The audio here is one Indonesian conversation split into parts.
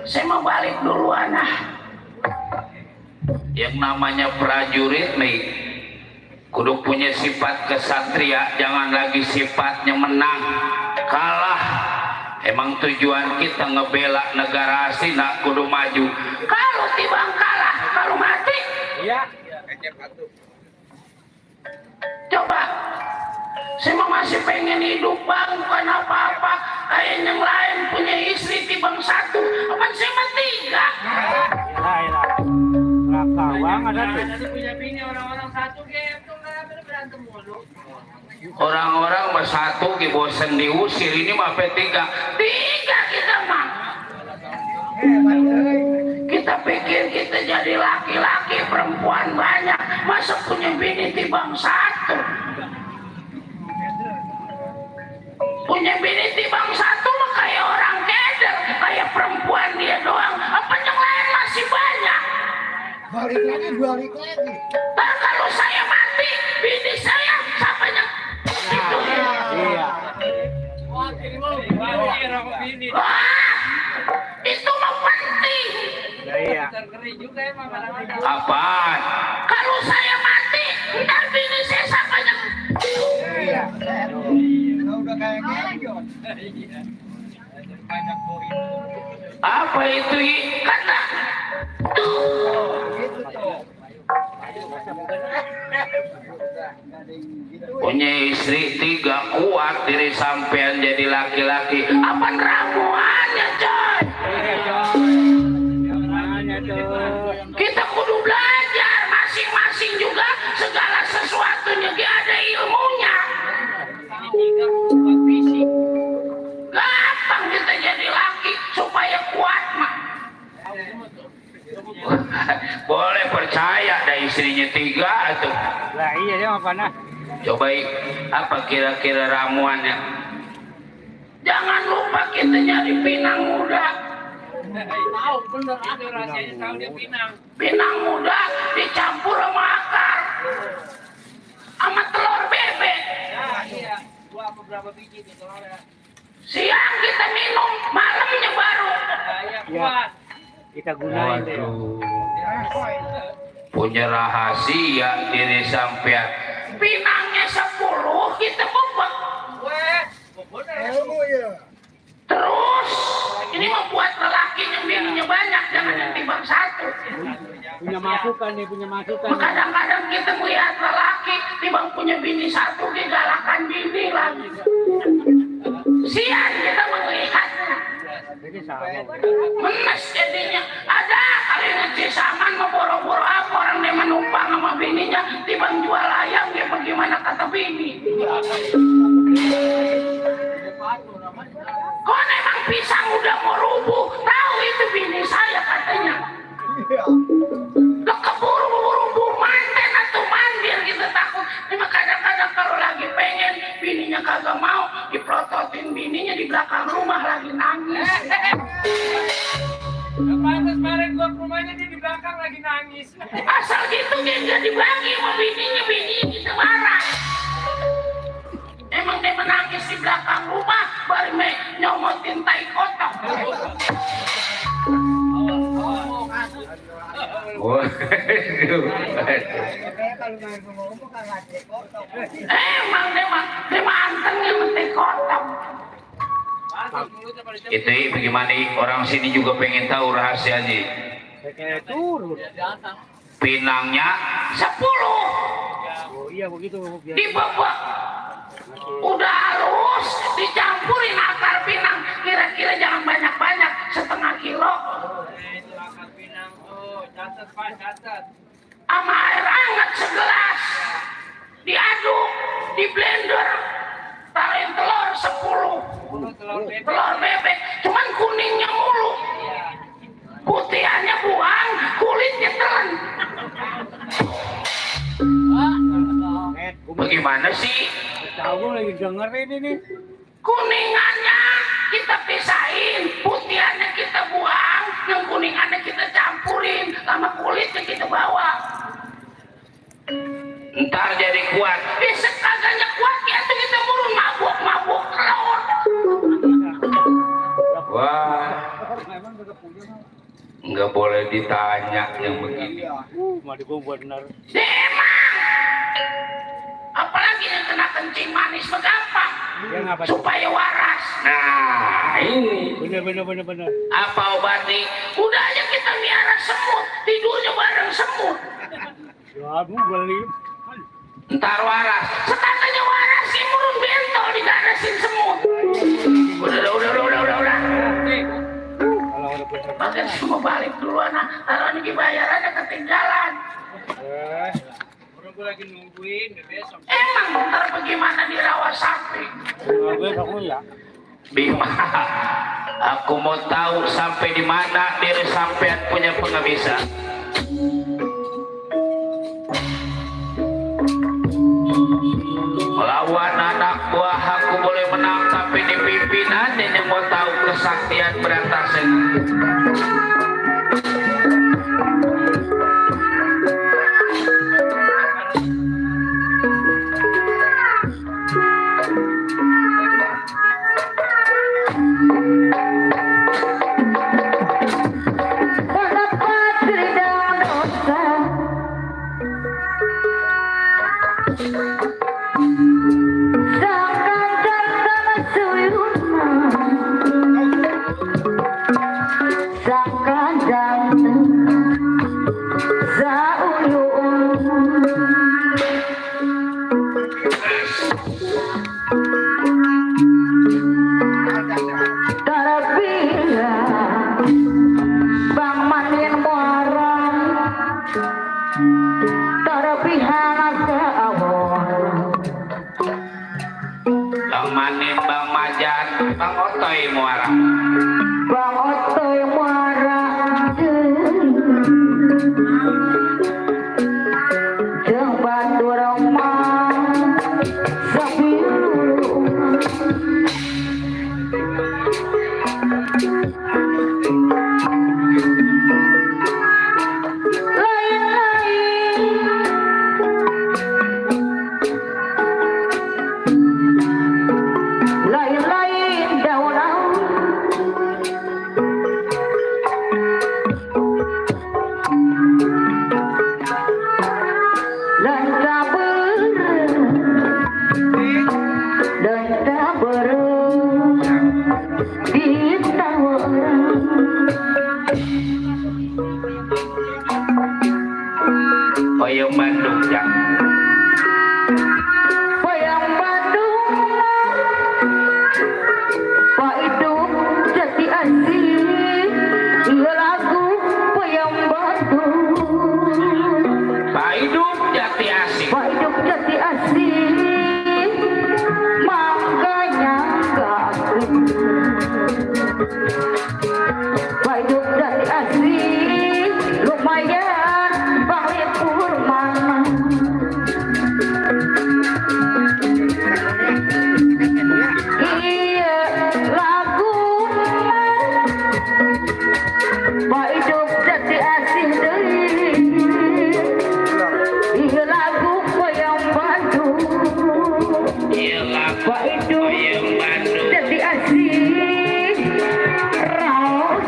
Saya mau balik duluan ah. Yang namanya prajurit nih kudu punya sifat kesatria, jangan lagi sifatnya menang kalah. Emang tujuan kita ngebela negara asli nak kudu maju. Kalau tibang kalah, kalau mati iya. Coba saya masih pengen hidup bang, bukan apa-apa kayak yang lain punya istri tibang satu, apa saya mati tiga. Kawang ada tuh. Punya bini orang-orang satu gitu nggak berantem mulu. Orang-orang bersatu ke bosan diusir, ini mah tiga kita mah. Kita pikir kita jadi laki-laki, perempuan banyak, masa punya bini tibang satu. Punya bini tibang satu mah kayak orang keder, kayak perempuan dia doang, apa yang lain masih banyak. Balik lagi. Nah, kalau saya mati, bini saya siapa yang itu? Iya. Itu mah penting. Iya. Apaan? Kalau saya mati, ntar bini saya siapa yang? Iya. Udah kayak genjot. Apa itu kata? Punya istri tiga kuat diri sampean jadi laki-laki. Apa ramuannya coy? Kita kudu belajar masing-masing juga, segala sesuatunya dia ada ilmunya. Gampang kita jadi laki supaya kuat mah. Boleh percaya ada istrinya tiga atau? Lah iya dia apa nah? Coba apa kira-kira ramuannya? Jangan lupa kita nyari pinang muda. Tahu bener ada rahasianya, tahu dia pinang. Pinang muda dicampur sama akar, sama telur bebek. Iya, gua beberapa biji tuh telurnya. Siang kita minum, malamnya baru. Iya kuat. Kita gunain deh. Punya rahasia diri sampean. Pinangnya 10 kita bobok. Weh, Ilmu ya. Terus ini membuat lelaki yang bininya banyak, jangan yang timbang satu. Punya masukan nih, punya masukan. Kadang-kadang kita melihat lelaki timbang punya bini satu, digalakan bini lagi. Sian kita melihatnya. Jadi sama. Menes jadinya. Ada kali ngecisaman mau boro-boro apa orang dia menumpang sama bininya, timbang jual ayam dia bagaimana kata bini. Kok emang pisang udah mau rubuh, tahu itu bini saya katanya. Lo keburu-buru manten atau mandir kita takut. Cuma kadang-kadang kalau lagi pengen bininya kagak mau, diprototin bininya di belakang rumah lagi nangis. pantas kemarin gua ke rumahnya dia di belakang lagi nangis. Asal gitu dia nggak dibagi sama bininya kita marah. Emang dia menangis di belakang rumah, baru nyomotin tai kotok. Emang dia mantengnya mentai kotok. Itu bagaimana orang sini juga pengen tahu rahasianya. Kayak turun. Pinangnya 10. Oh iya begitu. Dibobok. Udah halus, dicampurin akar pinang. Kira-kira jangan banyak-banyak, setengah kilo. Itu akar pinang tuh, catat Pak, catat. Sama air hangat segelas. Diaduk, di blender. Taruhin telur 10. Telur bebek, cuman kuningnya mulu. Putihannya buang, kulitnya telan. Bagaimana sih? Tahu lagi dengerin ini. Kuningannya kita pisahin, putihannya kita buang, yang kuningannya kita campurin, sama kulitnya kita bawa. Ntar jadi kuat. Bisa kagaknya kuat ya tuh kita murun mabuk telur. Wah. Nggak boleh ditanya yang begini. Mati gua bener. Demang! Apalagi yang kena kencing manis begampang Ya ngapa? supaya waras. Nah ini Bener. apa obatnya? Udah aja kita miara semut, tidurnya bareng semut. Ya aduh beli. Ntar waras. Sekatanya waras si murun bentol digarasin semut. Udah. Kalau ada bener. Bagian semua balik duluan. Taruh ini bayarannya ketinggalan. Orang gue lagi nungguin, besok. Emang ntar bagaimana dirawat sapi? Nggak aku ya. Bima, aku mau tahu sampai di mana diri sampean punya pengemisah. Melawan anak buah aku boleh menang, tapi di pimpinan yang mau tahu kesaktian berantasan. Bang Manin, Bang Majan, Bang Otoy muara. Bang Otoy muara jeung batur mah sabiru lain-lain daulah dan sabar ditawar Payung Bandung jak. Payang Bandung Pak hidup jati asih iya lagu Payang Bandung Pak hidup jati asik. Pak hidup jati asih makanya kaget Pak hidup jati asih lumayan Bang Lipur mana iya lagu Pak hidup jati asih deui iya lagu Payang Bandung Iya lagu Pak hidup Payung Bandung. jati asih raos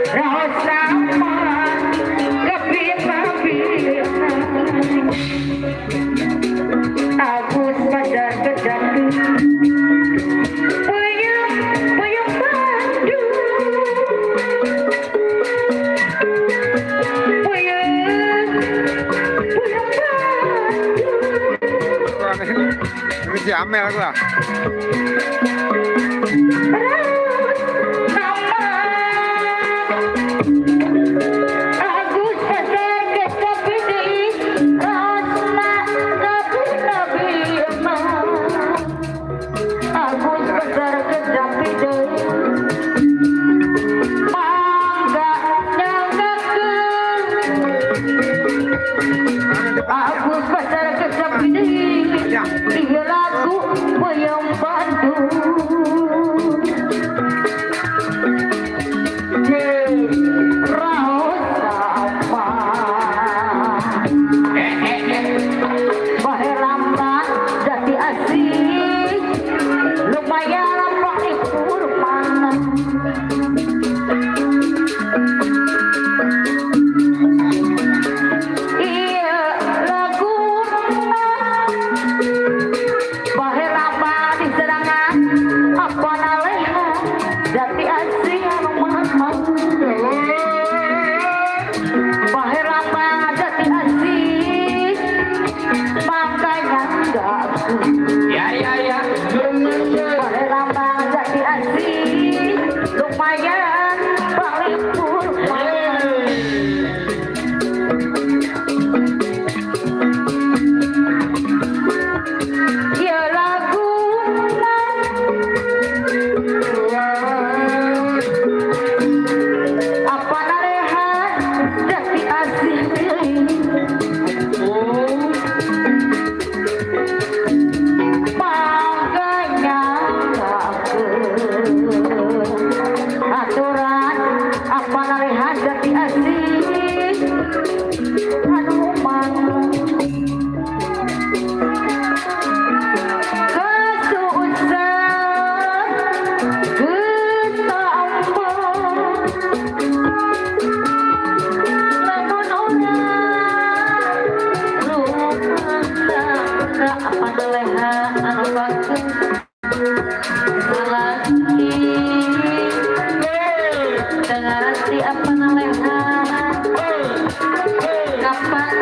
raos sama kepina-pina Agus Badar Kejandu Payung Bandung Payung Bandung Ini si Amel aku lah. Agus Badar Kejandu Rosna Kabina-bina Agus Badar Kejandu Mangga nyangakeun Agus Badar Kejandu iya lagu Payung Bandung asih lumayan paripurna. Ya laguna apa narehan jati asih makanya aturan apa narehan jati asih anu mang apa naleha kapan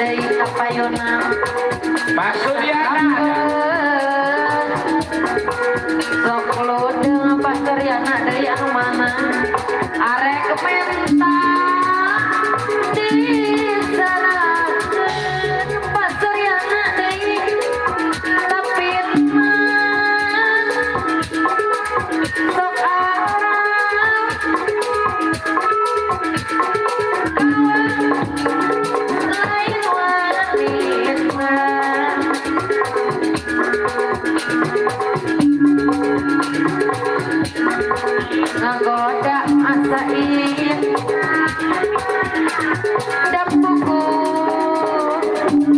dari kapayona Pak Suryana sok lu dengan Pak Suryana dari anu mana arek menta di sana Pak Suryana dari tapi sok nagoda asain dampuku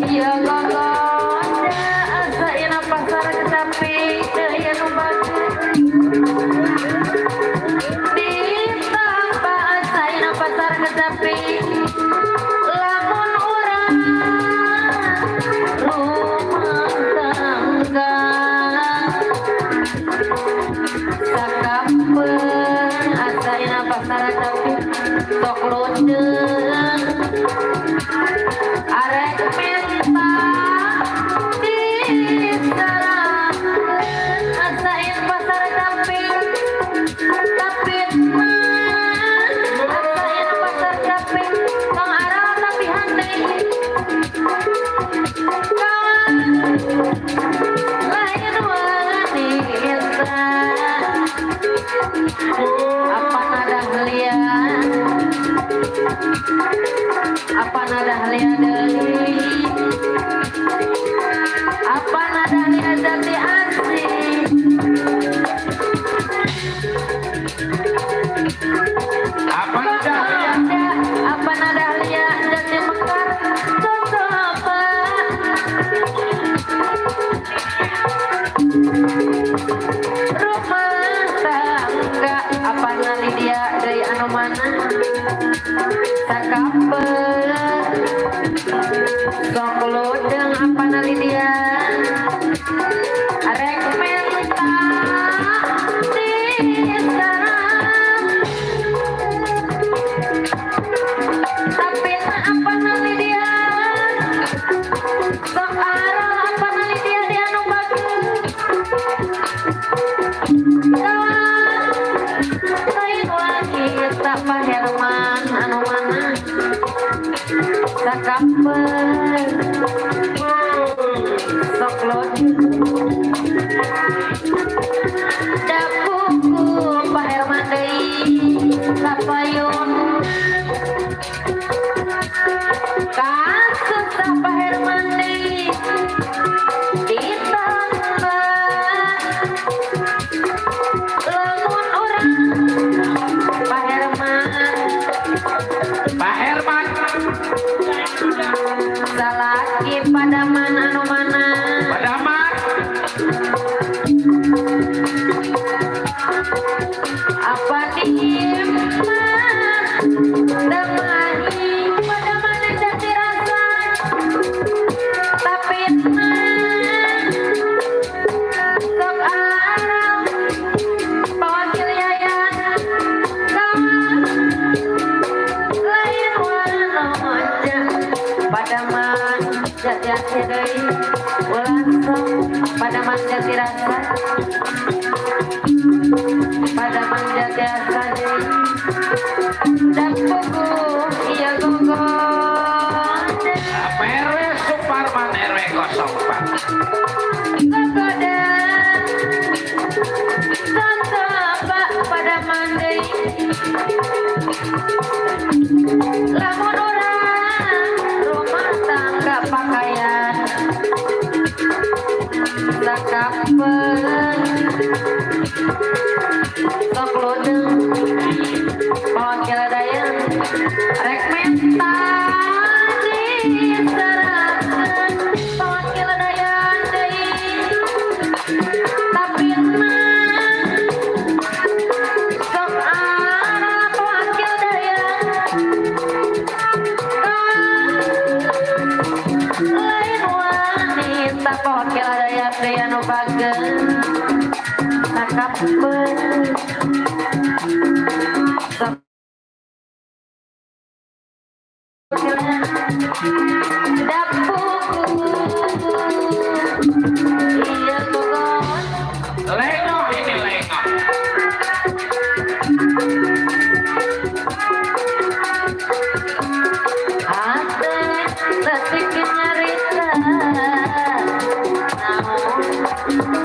iya gogoda asain pasar tapi daya nu bagus ditambah asain pasar tapi lamun urang rumah tangga sakapeun asaina pasar tapi sok lodeng arek menta di saraheun asain pasar tapi asain pasar tapi kang arah tapi hande kawan lain wanita apa nada helian deui apa nada helian jati asih apa nada helian jati mekar coba rumah tangga apa nali dia dari anu mana sakapeun sok lodeng apa nali dia arek menta di sarang tapi apa nali dia sok arah apa nali dia di anu bagus lain wanita Pak Herman anu mana sakapeun sok lodeng dapuku Pak Herman deui kapayun Padaman jati hati deui ulah sok padaman jati rasa padaman jati asa deui dak pugu ieu gogon RW Suparman RW 04 gogodan santapa padaman deui lamun urang rumah tangga pakaian sakapeun sok lodeng pawakil dayan rek menta diserakeun pawakil dayan deui tapi sok arah pawakil dayan lain wanita pawakil dayan deui anu bageun sakapeun sok dapuku iya gogon Leno ini Leno ate detik nyarita naon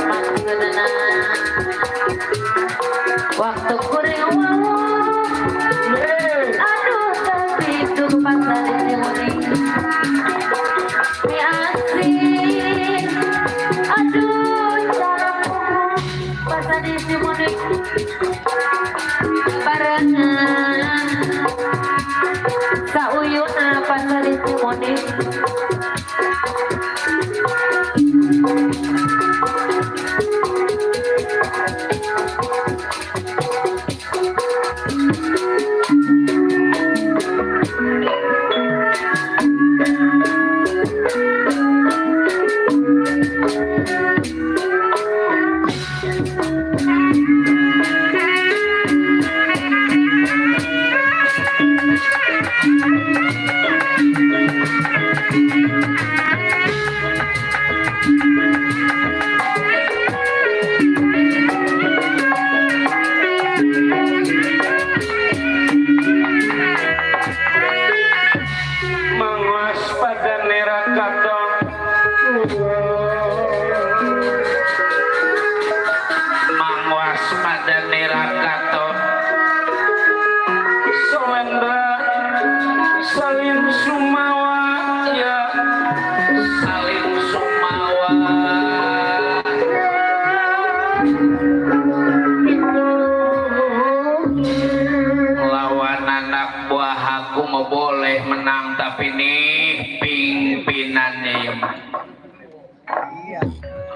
maksudna waktu kuring wawu aduh tapi itu pasal dimuri mi asih aduh cara pasal dimuri barengan sauyuna pasal dimuri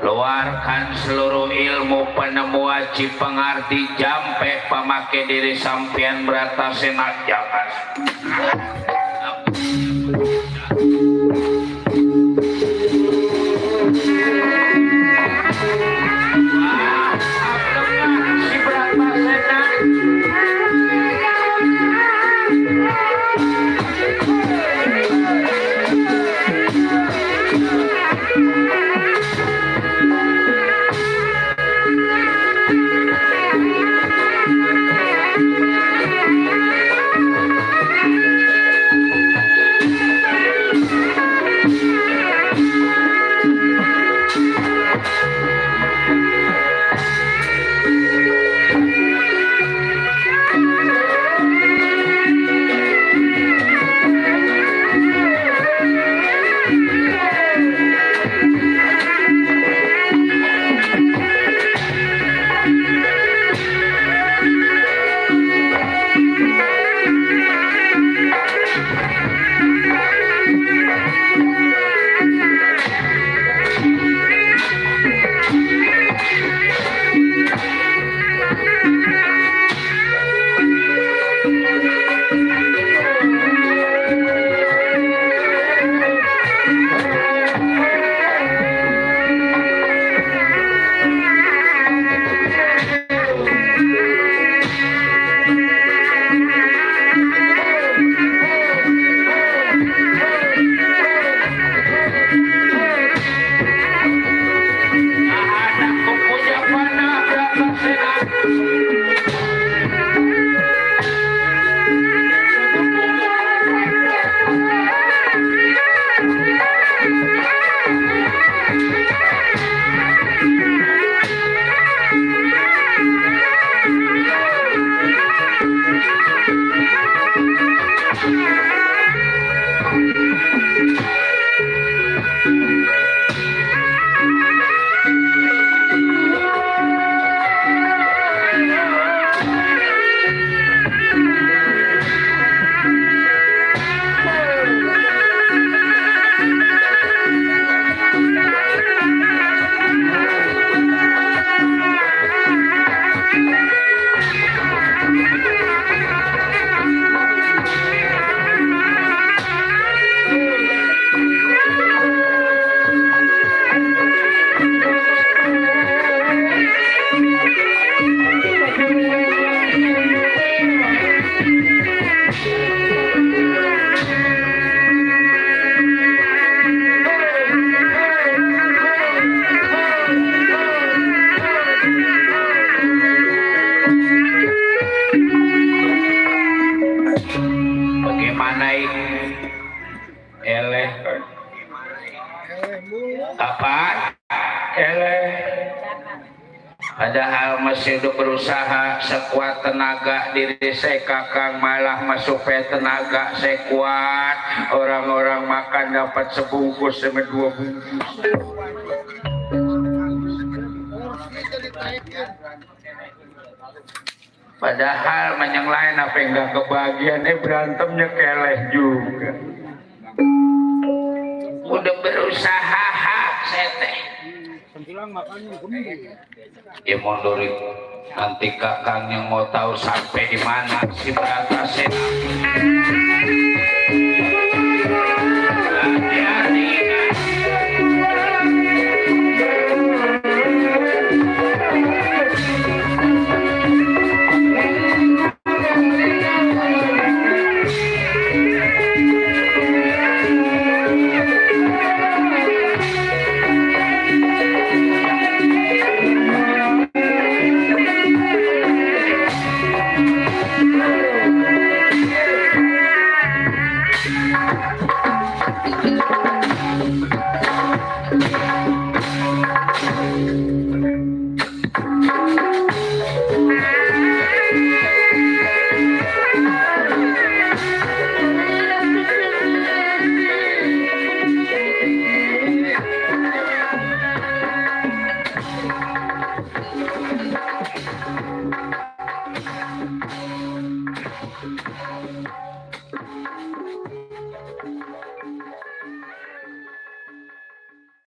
keluarkan seluruh ilmu penemu wajib pengerti jampe pamake diri sampian berata senak jakas si berata senak eleh apa eleh padahal masih udah berusaha sekuat tenaga diri saya kakang malah masuk tenaga saya kuat orang-orang makan dapat sebungkus sama 2 bungkus padahal yang lain apa yang gak kebahagiaan berantemnya keleh juga udah berusaha saya teh Sembilang makannya gembung. ya mundur nanti kakang yang mau tahu sampai di mana si Brata Sena